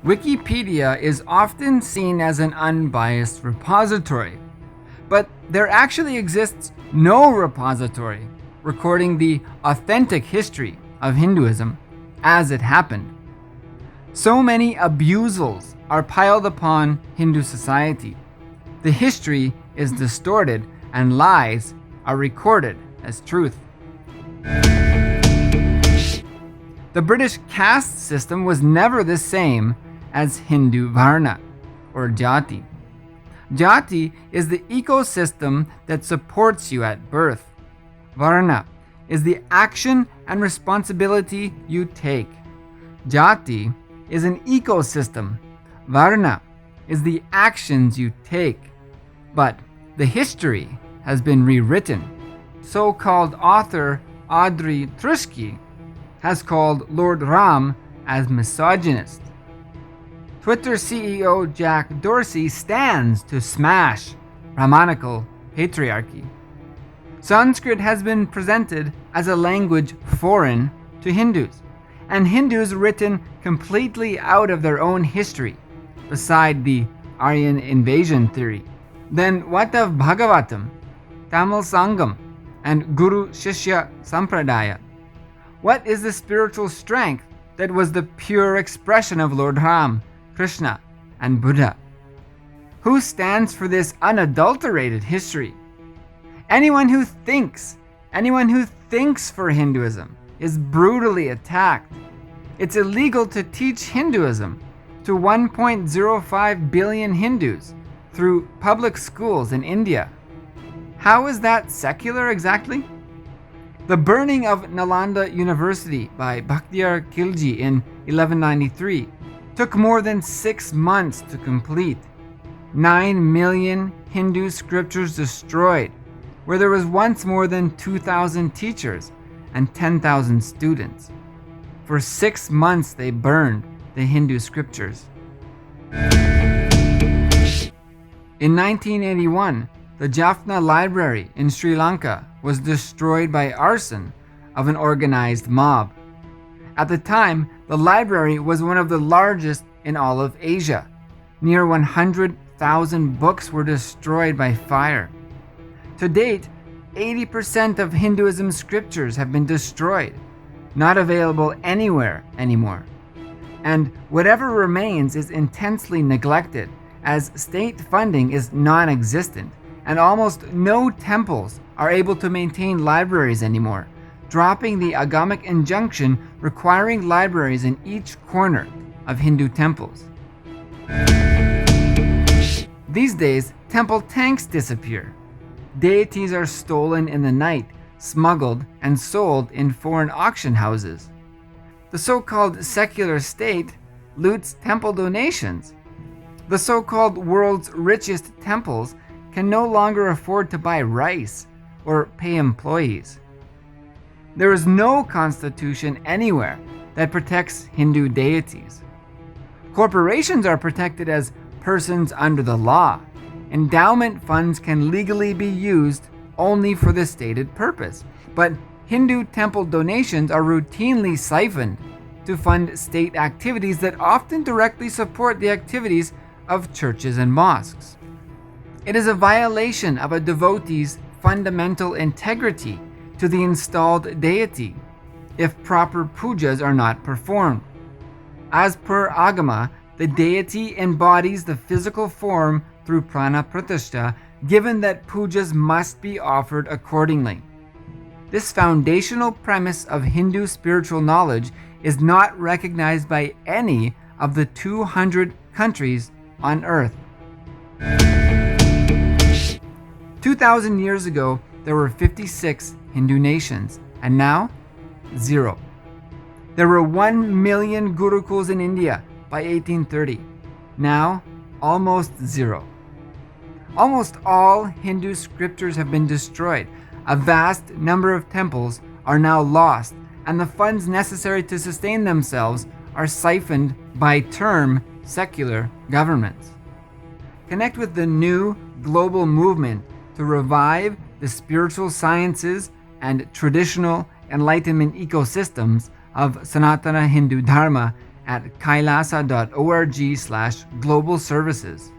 Wikipedia is often seen as an unbiased repository, but there actually exists no repository recording the authentic history of Hinduism as it happened. So many abusals are piled upon Hindu society. The history is distorted and lies are recorded as truth. The British caste system was never the same as Hindu Varna or Jati. Jati is the ecosystem that supports you at birth. Varna is the action and responsibility you take. Jati is an ecosystem. Varna is the actions you take. But the history has been rewritten. So-called author Audrey Truschke has called Lord Ram as misogynist. Twitter CEO Jack Dorsey stands to smash Brahmanical patriarchy. Sanskrit has been presented as a language foreign to Hindus, and Hindus written completely out of their own history, beside the Aryan invasion theory. Then what of Bhagavatam, Tamil Sangam, and Guru-shishya sampradaya? What is the spiritual strength that was the pure expression of Lord Ram, Krishna, and Buddha? Who stands for this unadulterated history? Anyone who thinks for Hinduism is brutally attacked. It's illegal to teach Hinduism to 1.05 billion Hindus through public schools in India. How is that secular exactly? The burning of Nalanda University by Bhaktiar Khilji in 1193 took more than 6 months to complete. 9 million Hindu scriptures destroyed, where there was once more than 2,000 teachers and 10,000 students. For 6 months they burned the Hindu scriptures. In 1981, the Jaffna Library in Sri Lanka was destroyed by arson of an organized mob. At the time, the library was one of the largest in all of Asia. Near 100,000 books were destroyed by fire. To date, 80% of Hinduism scriptures have been destroyed, not available anywhere anymore. And whatever remains is intensely neglected, as state funding is non-existent, and almost no temples are able to maintain libraries anymore, dropping the agamic injunction requiring libraries in each corner of Hindu temples. These days, temple tanks disappear. Deities are stolen in the night, smuggled, and sold in foreign auction houses. The so-called secular state loots temple donations. The so-called world's richest temples can no longer afford to buy rice or pay employees. There is no constitution anywhere that protects Hindu deities. Corporations are protected as persons under the law. Endowment funds can legally be used only for the stated purpose, but Hindu temple donations are routinely siphoned to fund state activities that often directly support the activities of churches and mosques. It is a violation of a devotee's fundamental integrity to the installed deity if proper pujas are not performed. As per Agama, the deity embodies the physical form through prana pratishtha, given that pujas must be offered accordingly. This foundational premise of Hindu spiritual knowledge is not recognized by any of the 200 countries on earth. 2,000 years ago, there were 56 Hindu nations, and now, 0. There were 1 million gurukuls in India by 1830. Now, almost 0. Almost all Hindu scriptures have been destroyed. A vast number of temples are now lost, and the funds necessary to sustain themselves are siphoned by term secular governments. Connect with the new global movement to revive the spiritual sciences and traditional enlightenment ecosystems of Sanatana Hindu Dharma at kailasa.org/global services.